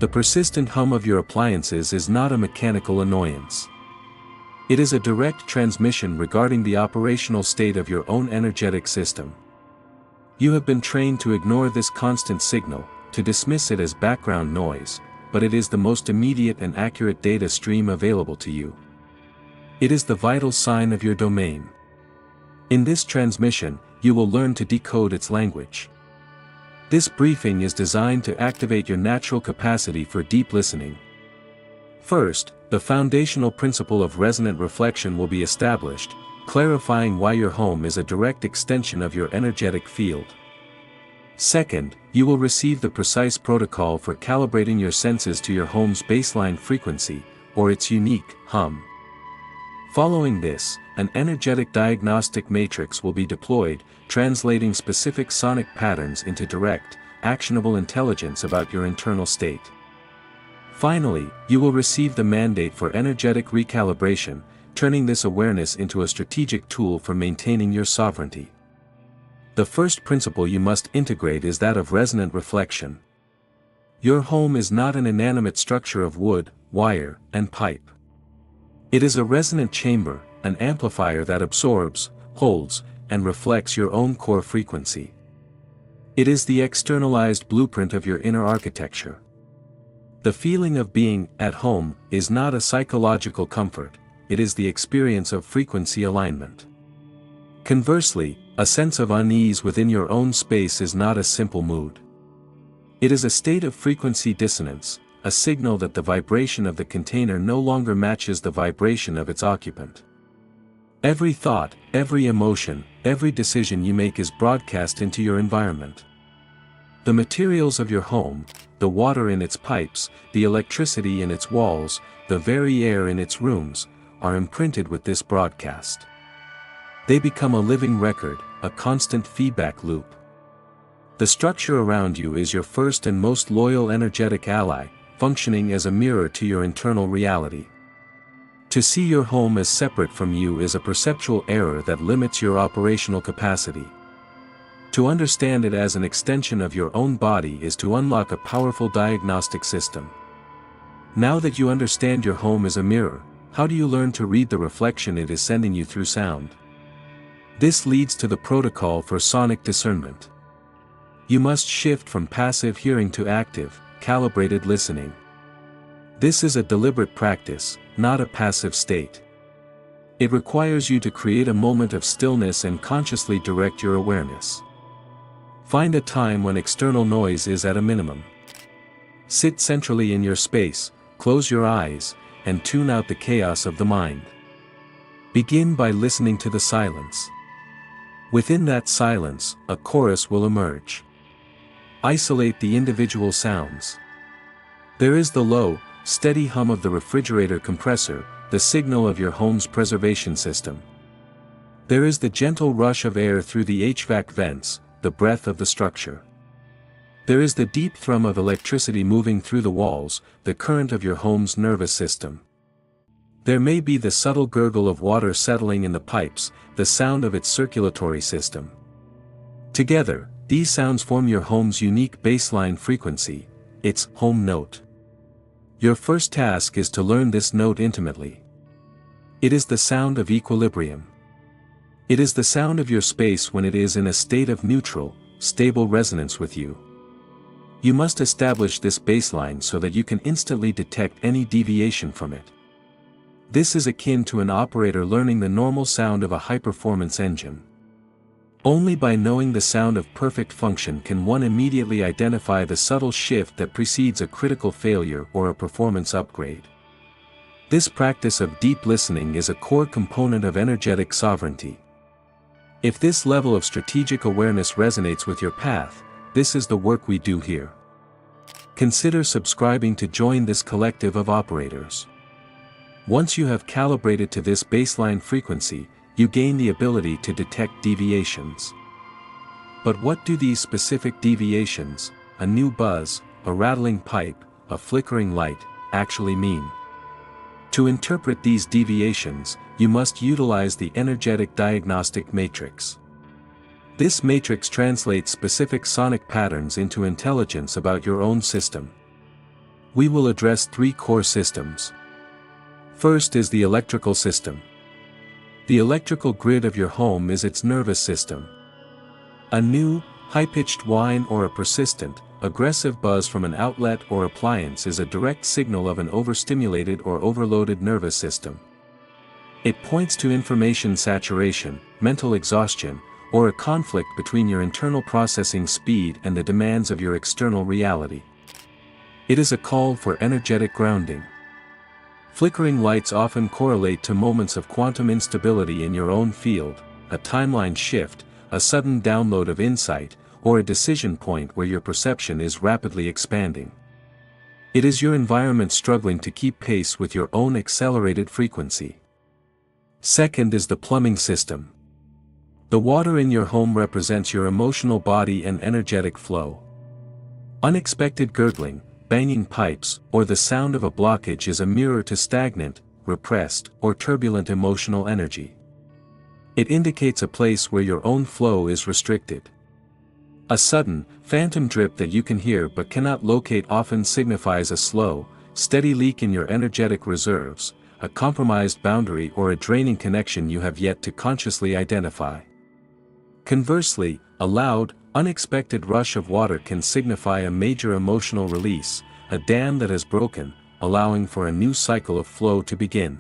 The persistent hum of your appliances is not a mechanical annoyance. It is a direct transmission regarding the operational state of your own energetic system. You have been trained to ignore this constant signal, to dismiss it as background noise, but it is the most immediate and accurate data stream available to you. It is the vital sign of your domain. In this transmission, you will learn to decode its language. This briefing is designed to activate your natural capacity for deep listening. First, the foundational principle of resonant reflection will be established, clarifying why your home is a direct extension of your energetic field. Second, you will receive the precise protocol for calibrating your senses to your home's baseline frequency, or its unique hum. Following this, an energetic diagnostic matrix will be deployed, translating specific sonic patterns into direct, actionable intelligence about your internal state. Finally, you will receive the mandate for energetic recalibration, turning this awareness into a strategic tool for maintaining your sovereignty. The first principle you must integrate is that of resonant reflection. Your home is not an inanimate structure of wood, wire, and pipe. It is a resonant chamber, an amplifier that absorbs, holds, and reflects your own core frequency. It is the externalized blueprint of your inner architecture. The feeling of being at home is not a psychological comfort, it is the experience of frequency alignment. Conversely, a sense of unease within your own space is not a simple mood. It is a state of frequency dissonance, a signal that the vibration of the container no longer matches the vibration of its occupant. Every thought, every emotion, every decision you make is broadcast into your environment. The materials of your home, the water in its pipes, the electricity in its walls, the very air in its rooms, are imprinted with this broadcast. They become a living record, a constant feedback loop. The structure around you is your first and most loyal energetic ally, functioning as a mirror to your internal reality. To see your home as separate from you is a perceptual error that limits your operational capacity. To understand it as an extension of your own body is to unlock a powerful diagnostic system. Now that you understand your home is a mirror, how do you learn to read the reflection it is sending you through sound? This leads to the protocol for sonic discernment. You must shift from passive hearing to active, calibrated listening. This is a deliberate practice, not a passive state. It requires you to create a moment of stillness and consciously direct your awareness. Find a time when external noise is at a minimum. Sit centrally in your space, close your eyes, and tune out the chaos of the mind. Begin by listening to the silence. Within that silence, a chorus will emerge. Isolate the individual sounds. There is the low, steady hum of the refrigerator compressor, the signal of your home's preservation system. There is the gentle rush of air through the HVAC vents, the breath of the structure. There is the deep thrum of electricity moving through the walls, the current of your home's nervous system. There may be the subtle gurgle of water settling in the pipes, the sound of its circulatory system. Together, these sounds form your home's unique baseline frequency, its home note. Your first task is to learn this note intimately. It is the sound of equilibrium. It is the sound of your space when it is in a state of neutral, stable resonance with you. You must establish this baseline so that you can instantly detect any deviation from it. This is akin to an operator learning the normal sound of a high-performance engine. Only by knowing the sound of perfect function can one immediately identify the subtle shift that precedes a critical failure or a performance upgrade. This practice of deep listening is a core component of energetic sovereignty. If this level of strategic awareness resonates with your path, this is the work we do here. Consider subscribing to join this collective of operators. Once you have calibrated to this baseline frequency, you gain the ability to detect deviations. But what do these specific deviations, a new buzz, a rattling pipe, a flickering light, actually mean? To interpret these deviations, you must utilize the energetic diagnostic matrix. This matrix translates specific sonic patterns into intelligence about your own system. We will address three core systems. First is the electrical system. The electrical grid of your home is its nervous system. A new, high-pitched whine or a persistent, aggressive buzz from an outlet or appliance is a direct signal of an overstimulated or overloaded nervous system. It points to information saturation, mental exhaustion, or a conflict between your internal processing speed and the demands of your external reality. It is a call for energetic grounding. Flickering lights often correlate to moments of quantum instability in your own field, a timeline shift, a sudden download of insight, or a decision point where your perception is rapidly expanding. It is your environment struggling to keep pace with your own accelerated frequency. Second is the plumbing system. The water in your home represents your emotional body and energetic flow. Unexpected gurgling, banging pipes, or the sound of a blockage is a mirror to stagnant, repressed, or turbulent emotional energy. It indicates a place where your own flow is restricted. A sudden, phantom drip that you can hear but cannot locate often signifies a slow, steady leak in your energetic reserves, a compromised boundary or a draining connection you have yet to consciously identify. Conversely, a loud, unexpected rush of water can signify a major emotional release, a dam that has broken, allowing for a new cycle of flow to begin.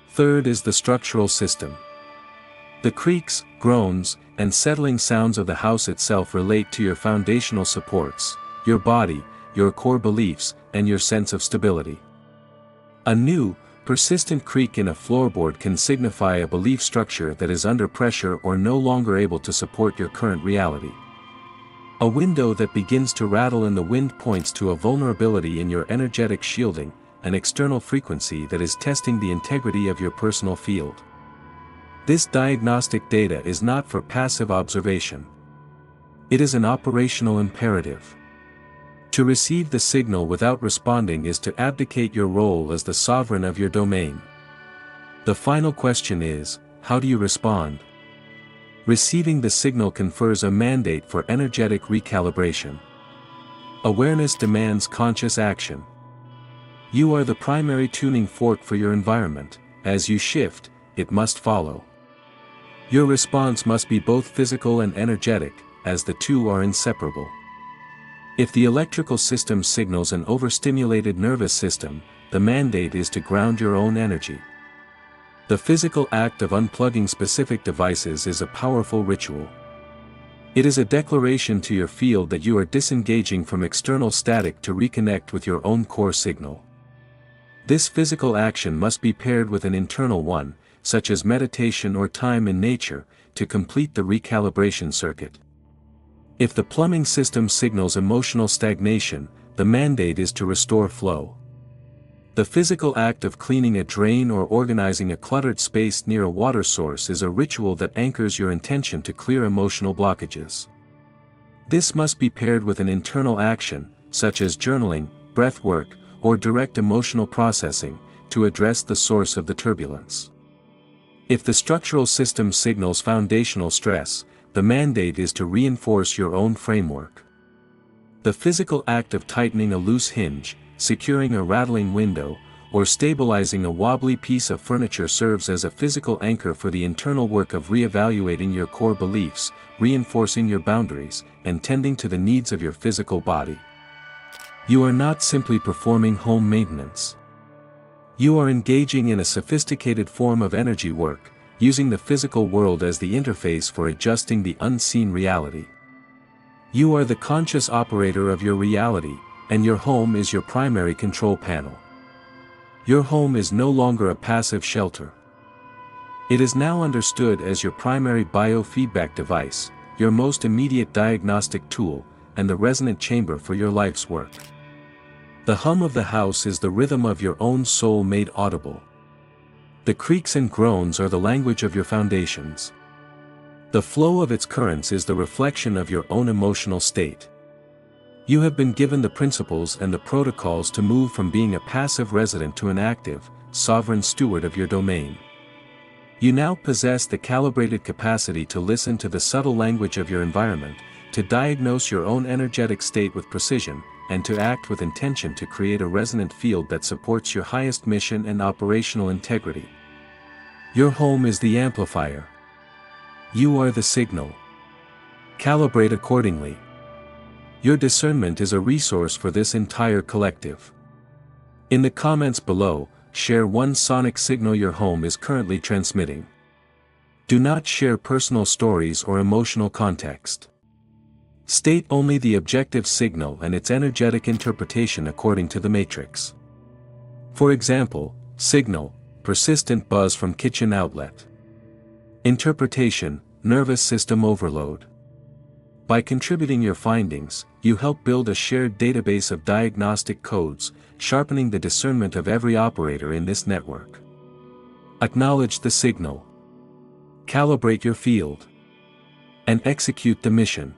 Third is the structural system. The creaks, groans, and settling sounds of the house itself relate to your foundational supports, your body, your core beliefs, and your sense of stability. A new, persistent creak in a floorboard can signify a belief structure that is under pressure or no longer able to support your current reality. A window that begins to rattle in the wind points to a vulnerability in your energetic shielding, an external frequency that is testing the integrity of your personal field. This diagnostic data is not for passive observation. It is an operational imperative. To receive the signal without responding is to abdicate your role as the sovereign of your domain. The final question is, how do you respond? Receiving the signal confers a mandate for energetic recalibration. Awareness demands conscious action. You are the primary tuning fork for your environment. As you shift, it must follow. Your response must be both physical and energetic, as the two are inseparable. If the electrical system signals an overstimulated nervous system, the mandate is to ground your own energy. The physical act of unplugging specific devices is a powerful ritual. It is a declaration to your field that you are disengaging from external static to reconnect with your own core signal. This physical action must be paired with an internal one, such as meditation or time in nature, to complete the recalibration circuit. If the plumbing system signals emotional stagnation, the mandate is to restore flow. The physical act of cleaning a drain or organizing a cluttered space near a water source is a ritual that anchors your intention to clear emotional blockages. This must be paired with an internal action, such as journaling, breath work, or direct emotional processing, to address the source of the turbulence. If the structural system signals foundational stress, the mandate is to reinforce your own framework. The physical act of tightening a loose hinge, securing a rattling window, or stabilizing a wobbly piece of furniture serves as a physical anchor for the internal work of re-evaluating your core beliefs, reinforcing your boundaries, and tending to the needs of your physical body. You are not simply performing home maintenance. You are engaging in a sophisticated form of energy work, using the physical world as the interface for adjusting the unseen reality. You are the conscious operator of your reality, and your home is your primary control panel. Your home is no longer a passive shelter. It is now understood as your primary biofeedback device, your most immediate diagnostic tool, and the resonant chamber for your life's work. The hum of the house is the rhythm of your own soul made audible. The creaks and groans are the language of your foundations. The flow of its currents is the reflection of your own emotional state. You have been given the principles and the protocols to move from being a passive resident to an active, sovereign steward of your domain. You now possess the calibrated capacity to listen to the subtle language of your environment, to diagnose your own energetic state with precision, and to act with intention to create a resonant field that supports your highest mission and operational integrity. Your home is the amplifier. You are the signal. Calibrate accordingly. Your discernment is a resource for this entire collective. In the comments below, share one sonic signal your home is currently transmitting. Do not share personal stories or emotional context. State only the objective signal and its energetic interpretation according to the matrix. For example, signal, persistent buzz from kitchen outlet. Interpretation, nervous system overload. By contributing your findings, you help build a shared database of diagnostic codes, sharpening the discernment of every operator in this network. Acknowledge the signal. Calibrate your field. And execute the mission.